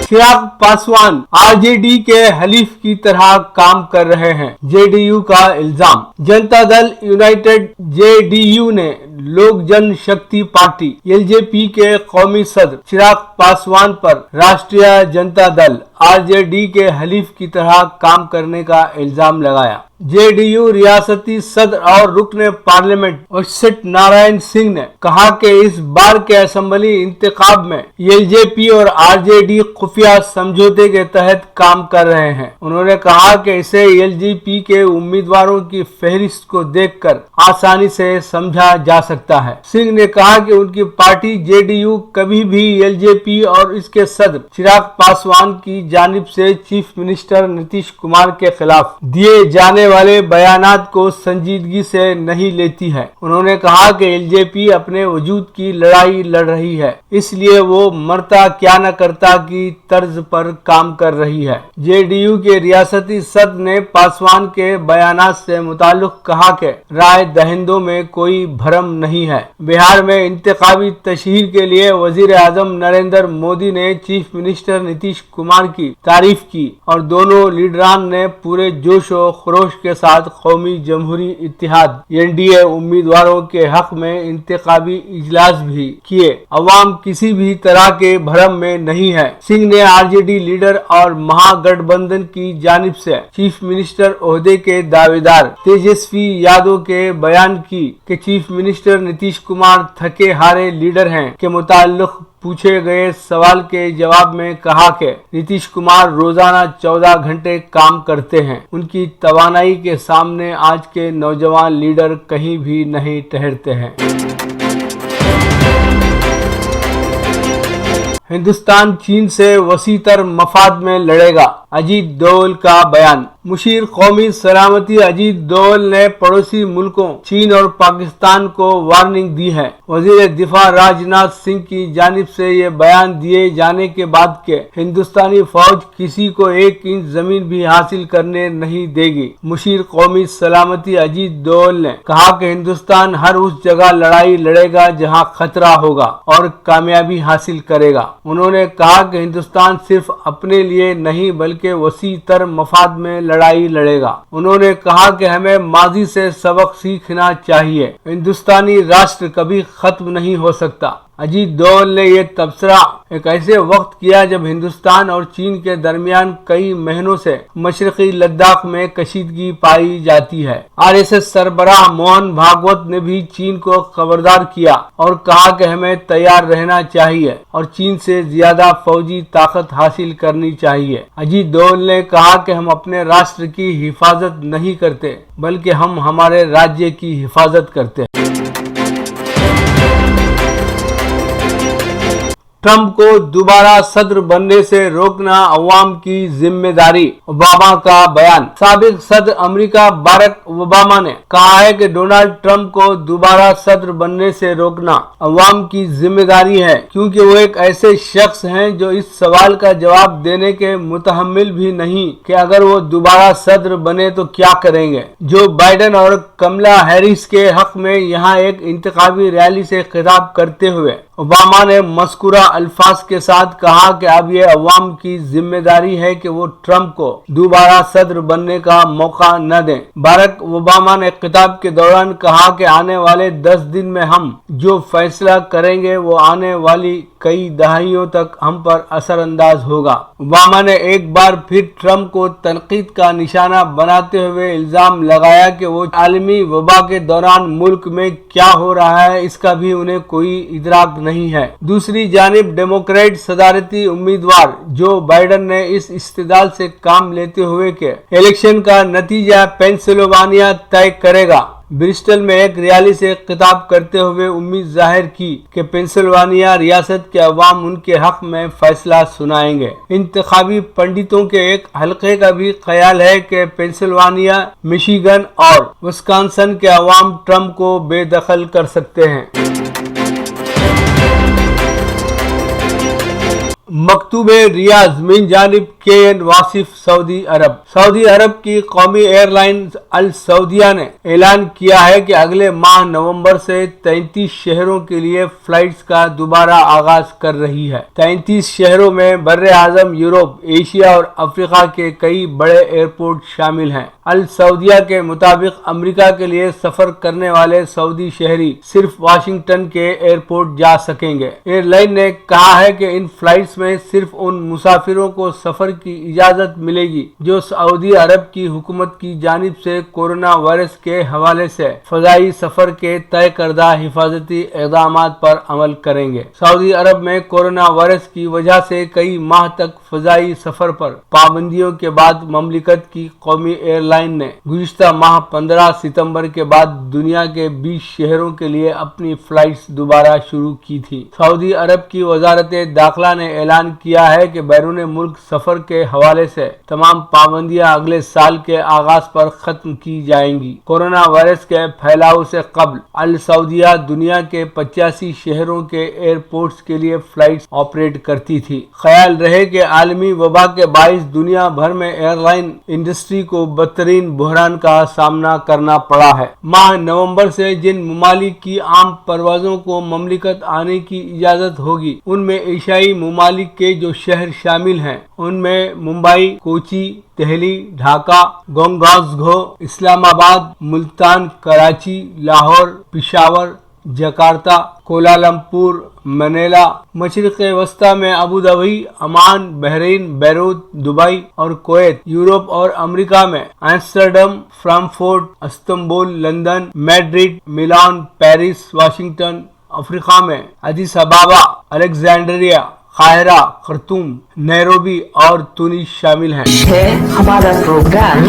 Chirag Paswan RJD के हलीफ की तरह काम कर रहे हैं, जेडीयू का इल्जाम। जनता दल यूनाइटेड जेडीयू ने लोक जन शक्ति पार्टी एलजेपी के कौमी सदर चिराग पासवान पर राष्ट्रीय जनता दल आरजेडी के हलीफ की तरह काम करने का इल्जाम लगाया। जेडीयू रियासती सदर और रुकन पार्लियामेंट अश्वत नारायण सिंह ने कहा कि इस बार के असेंबली इंतखाब में एलजेपी और आरजेडी खुफिया समझौते के तहत काम कर रहे हैं। उन्होंने कहा कि इसे एलजेपी के उम्मीदवारों की फहरिस्त को देखकर आसानी से समझा जा सकता है। सिंह ने कहा कि उनकी पार्टी जेडीयू कभी भी एलजेपी और इसके सदर चिराग पासवान की जानिब से चीफ मिनिस्टर नीतीश कुमार के खिलाफ दिए जाने वाले बयानात को संजीदगी से नहीं लेती है। उन्होंने कहा कि एलजेपी अपने वजूद की लड़ाई लड़ रही है, इसलिए वो मरता क्या न करता की तर्ज पर काम कर रही है। जेडीयू के रियासती सदर ने पासवान के बयानात से मुताल्लिक कहा कि राय दहिंदों में कोई भरम नहीं है। बिहार में इंतखाबी तशहीर के लिए वजीर आजम नरेंद्र मोदी ने चीफ मिनिस्टर नीतीश कुमार की तारीफ की और दोनों लीडरान ने पूरे जोश और खरोश के साथ कौमी जमहूरी इत्तेहाद एनडीए उम्मीदवारों के हक में इंतखाबी इजलास भी किए। अवाम किसी भी तरह के भ्रम में नहीं है। सिंह ने आरजेडी लीडर और महागठबंधन की जानिब से चीफ मिनिस्टर ओहदे के दावेदार तेजस्वी यादव के बयान की कि चीफ मिनिस्टर नीतीश कुमार थके हारे लीडर हैं के मुताल्लिक पूछे गए सवाल के जवाब में कहा कि नीतीश कुमार रोजाना 14 घंटे काम करते हैं। उनकी तवानाई के सामने आज के नौजवान लीडर कहीं भी नहीं ठहरते हैं। हिंदुस्तान चीन से वसीतर मफाद में लड़ेगा, अजीत डोवल का बयान। मुशीर कौमी सलामती अजीत डोवल ने पड़ोसी मुल्कों चीन और पाकिस्तान को वार्निंग दी है। वजीर दिफा राजनाथ सिंह की जानिब से ये बयान दिए जाने के बाद के हिंदुस्तानी फौज किसी को 1 इंच जमीन भी हासिल करने नहीं देगी। मुशीर कौमी सलामती अजीत डोवल ने कहा कि हिंदुस्तान हर उस जगह लड़ाई लड़ेगा जहां खतरा होगा और कामयाबी हासिल करेगा। उन्होंने कहा कि हिंदुस्तान सिर्फ अपने लिए नहीं बल्कि वसी तर मफाद में लड़ाई लड़ेगा। उन्होंने कहा कि हमें माजी से सबक सीखना चाहिए। हिंदुस्तानी राष्ट्र कभी खत्म नहीं हो सकता। अजीत डोवल ने यह तबसरा एक ऐसे वक्त किया जब हिंदुस्तान और चीन के दरमियान कई महीनों से मशरकी लद्दाख में कशीदगी पाई जाती है। आरएसएस सरबराह मोहन भागवत ने भी चीन को खबरदार किया और कहा कि हमें तैयार रहना चाहिए और चीन से ज्यादा फौजी ताकत हासिल करनी चाहिए। अजीत डोवल ने कहा कि हम अपने राष्ट्र की हिफाजत नहीं करते बल्कि हम हमारे राज्य की हिफाजत करते हैं। ट्रंप को दोबारा सदर बनने से रोकना अवाम की जिम्मेदारी, ओबामा का बयान। साबिक सदर अमेरिका बाराक ओबामा ने कहा है कि डोनाल्ड ट्रंप को दोबारा सदर बनने से रोकना अवाम की जिम्मेदारी है, क्योंकि वो एक ऐसे शख्स हैं जो इस सवाल का जवाब देने के मुतहम्मिल भी नहीं कि अगर वो दोबारा सदर बने तो क्या करेंगे। जो बाइडेन और कमला हैरिस के हक में यहाँ एक इंतखाबी रैली से खिताब करते हुए ओबामा ने मस्कुरा अल्फाज के साथ कहा कि अब ये अवाम की जिम्मेदारी है कि वो ट्रंप को दोबारा सदर बनने का मौका न दें। बाराक ओबामा ने खिताब के दौरान कहा कि आने वाले 10 दिन में हम जो फैसला करेंगे वो आने वाली कई दहाइयों तक हम पर असर अंदाज होगा। ओबामा ने एक बार फिर ट्रंप को तनकीद का निशाना बनाते हुए इल्जाम लगाया कि वो आलमी वबा के दौरान मुल्क में क्या हो रहा है इसका भी उन्हें कोई इदराक नहीं है। दूसरी जानिब डेमोक्रेट सदारती उम्मीदवार जो बाइडेन ने इस इस्तेदाल से काम लेते हुए कि इलेक्शन का नतीजा पेंसिल्वानिया तय करेगा, ब्रिस्टल में एक रैली से खिताब करते हुए उम्मीद जाहिर की कि पेंसिल्वानिया रियासत के अवाम उनके हक में फैसला सुनाएंगे। इंतखाबी पंडितों के एक हल्के का भी ख्याल है कि पेंसिल्वानिया, मिशिगन और विस्कॉन्सिन के अवाम ट्रंप को बेदखल कर सकते हैं। मकतूब रियाज मिन जानिब KN वासिफ सऊदी अरब की कौमी एयरलाइंस अल सऊदिया ने ऐलान किया है कि अगले माह नवंबर से 33 शहरों के लिए फ्लाइट्स का दोबारा आगाज कर रही है। 33 शहरों में बर्रे आजम, यूरोप, एशिया और अफ्रीका के कई बड़े एयरपोर्ट शामिल हैं। अल सऊदिया के मुताबिक अमेरिका के लिए सफर करने वाले सऊदी शहरी सिर्फ वाशिंगटन के एयरपोर्ट जा सकेंगे। एयरलाइन ने कहा है कि इन फ्लाइट्स में सिर्फ उन मुसाफिरों को सफर की इजाजत मिलेगी जो सऊदी अरब की हुकूमत की जानिब से कोरोना वायरस के हवाले से फजाई सफर के तय करदा हिफाजती इक़दामात पर अमल करेंगे। सऊदी अरब में कोरोना वायरस की वजह से कई माह तक फजाई सफर पर पाबंदियों के बाद ममलिकत की कौमी एयरलाइन ने गुज़िश्ता माह 15 सितंबर के बाद दुनिया के 20 शहरों के लिए अपनी फ्लाइट्स दोबारा शुरू की थी। सऊदी अरब की वजारत दाखिला ने ऐलान किया है कि बैरून मुल्क सफर के हवाले से तमाम पाबंदियां अगले साल के आगाज पर खत्म की जाएंगी। कोरोना वायरस के फैलाव से कबल अल सऊदिया दुनिया के 85 शहरों के एयरपोर्ट्स के लिए फ्लाइट्स ऑपरेट करती थी। ख्याल रहे कि आलमी वबा के बाइस दुनिया भर में एयरलाइन इंडस्ट्री को बदतरीन बहरान का सामना करना पड़ा है। माह नवंबर से जिन ममालिक की आम परवाजों को ममलिकत आने की इजाजत होगी उनमें एशियाई ममालिक के जो शहर शामिल हैं उनमें Mumbai, Kochi, Delhi, Dhaka, Guangzhou, Islamabad, Multan, Karachi, Lahore, Peshawar, Jakarta, Kuala Lumpur, Manila, मशरिक़ वस्ता में Abu Dhabi, Amman, Bahrain, Beirut, Dubai और कुवैत, यूरोप और अमेरिका में Amsterdam, Frankfurt, Istanbul, London, Madrid, Milan, Paris, Washington, Africa में अदीस अबाबा, अलेक्जेंड्रिया, काहिरा, खर्तूम, नैरोबी और तुनिस शामिल हैं। हमारा प्रोग्राम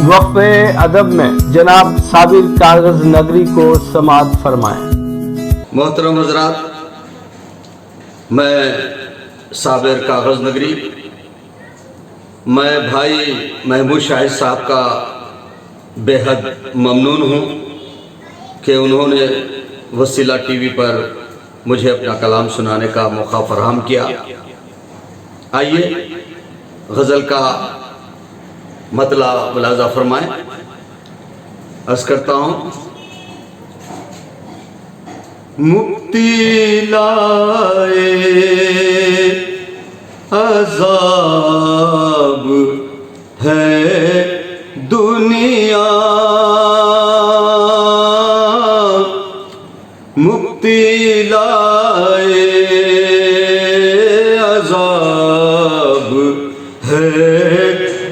वक्फ़े अदब में जनाब साबिर कागज नगरी को समाअत फरमाएं। मोहतरम हज़रात, मैं साबिर कागज नगरी, मैं भाई महमूद शाहिद साहब का बेहद ममनून हूँ कि उन्होंने वसीला टीवी पर मुझे अपना कलाम सुनाने का मौका फराहम किया। आइए गज़ल का मतला मुलाज़ा फरमाएं। अर्ज़ करता हूँ। मुक्ति लाए अज़ाब है दुनिया, मुक्ति लाए अज़ाब है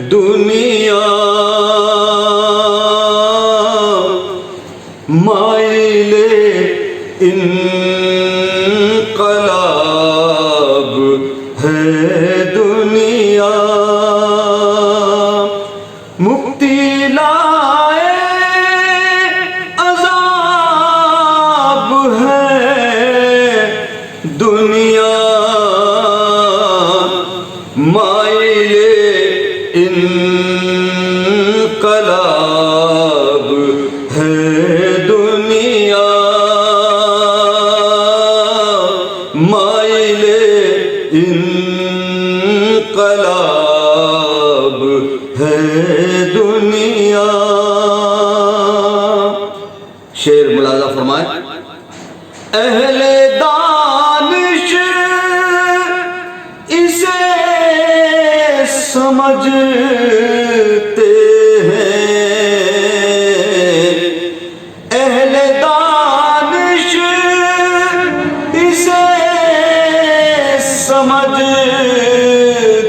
दुनिया, माइले इनक़लाब है दुनिया, मुक्ति लाए अज़ाब है दुनिया, माइले इनक़लाब है दुनिया, माइले इनक़लाब है दुनिया। शेर मुलाज़ा फरमाए। अहले दानिश इसे समझते हैं, अहले दानिश इसे समझते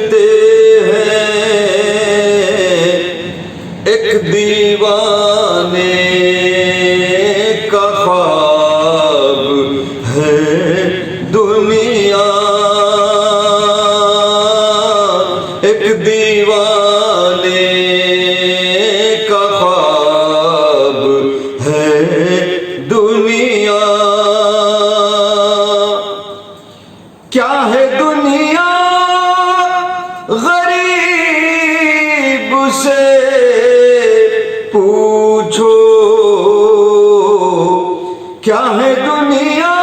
हैं, एक दीवाने का ख्वाब है दुनिया, एक दीवाने का ख्वाब है दुनिया। क्या है दुनिया गरीब से पूछो, क्या है दुनिया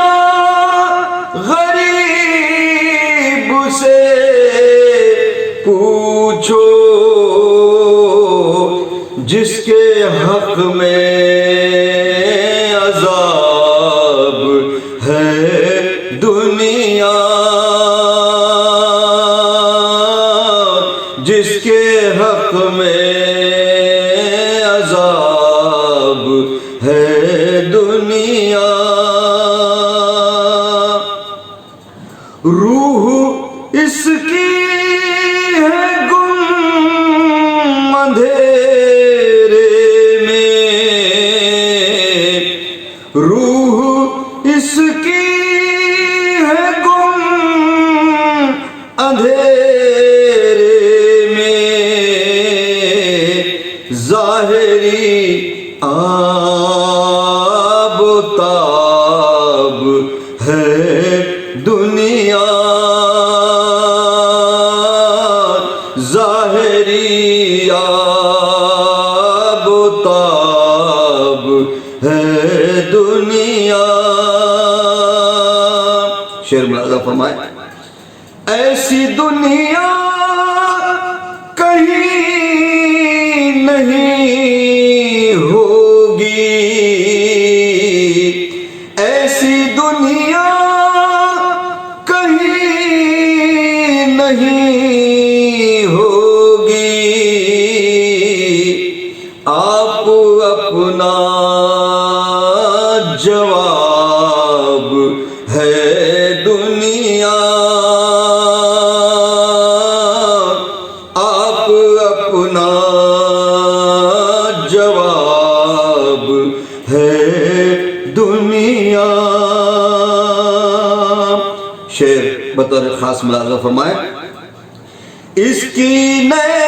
गरीब پوچھو جس کے حق میں عذاب ہے دنیا، جس کے حق میں عذاب ہے دنیا، روح اس کی ہے گم اندھیرے میں، روح اس کی ہے گم اندھیرے میں، ظاہری آب و تاب ہے دنیا، ظاہری آب و تاب ہے دنیا۔ شعر ملاحظہ فرمائے، ایسی دنیا کہیں نہیں ہوگی، ایسی دنیا کہیں نہیں ہوگی، آپ اپنا جواب ہے دنیا، آپ اپنا جواب ہے دنیا۔ شعر بطور خاص ملاحظہ فرمائے، اس کی نیرنگیوں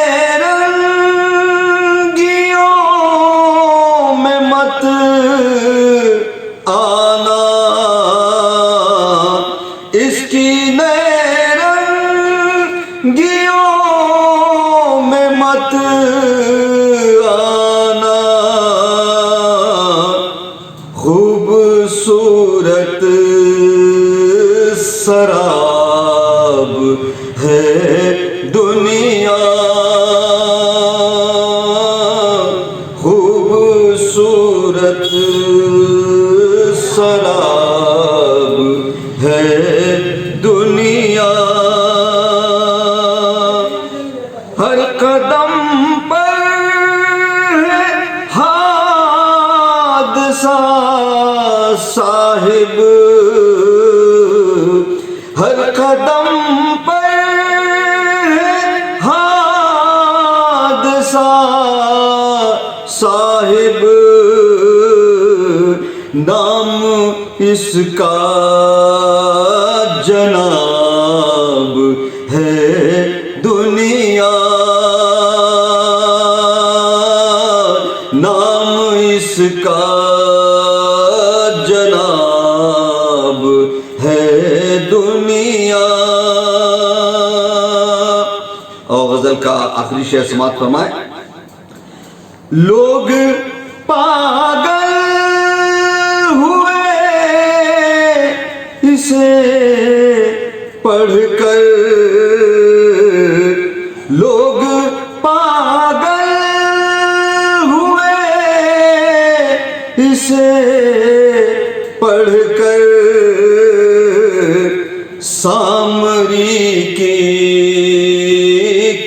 میں مت آنا، اس کی نیرنگیوں میں مت آنا، خوبصورت سراب ہے دنیا، خوبصورت سراب ہے دنیا، ہر قدم پر ہے حادثہ صاحب، ہر قدم پر ہے حادثہ صاحب، نام اس کا جناب ہے دنیا، نام اس کا جناب ہے دنیا۔ اور غزل کا آخری شعر سماعت فرمائے، لوگ پاگل ہوئے اسے پڑھ کر، لوگ پاگل ہوئے اسے پڑھ کر، سامری کی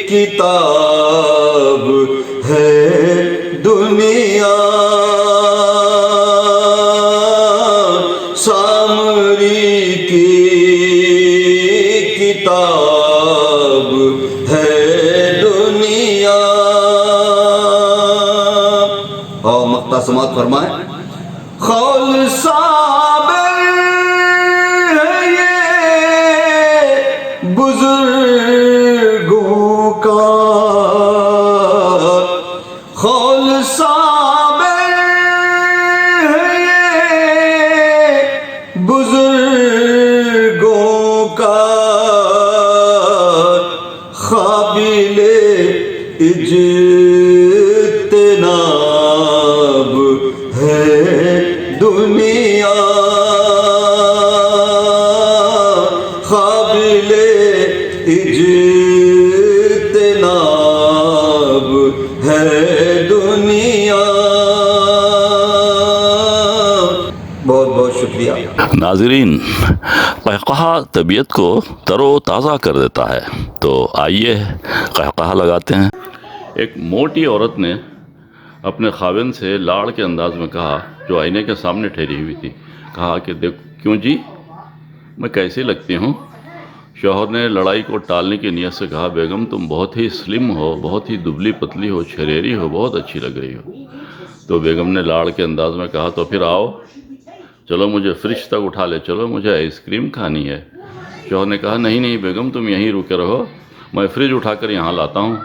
کتاب ہے دنیا، سامری کی کتاب ہے دنیا۔ اور مقطع سماعت فرمائیں، خول صابر ہے یہ بزرگوں کا، خول صابر ہے یہ بزرگوں کا، قابل اجتناب ہے دنیا، قابل اجتناب नाजरीन, कहकहा तबीयत को तरो ताज़ा कर देता है, तो आइए कहकहा लगाते हैं। एक मोटी औरत ने अपने खाविंद से लाड़ के अंदाज में कहा, जो आईने के सामने ठहरी हुई थी, कहा कि देख, क्यों जी, मैं कैसी लगती हूँ? शौहर ने लड़ाई को टालने की नीयत से कहा, बेगम तुम बहुत ही स्लिम हो, बहुत ही दुबली पतली हो, छरेरी हो, बहुत अच्छी लग रही हो। तो बेगम ने लाड़ के अंदाज में कहा, तो फिर आओ, चलो मुझे फ्रिज तक उठा ले चलो, मुझे आइसक्रीम खानी है। शौहर ने कहा, नहीं नहीं बेगम, तुम यहीं रुके रहो, मैं फ्रिज उठाकर यहाँ लाता हूँ।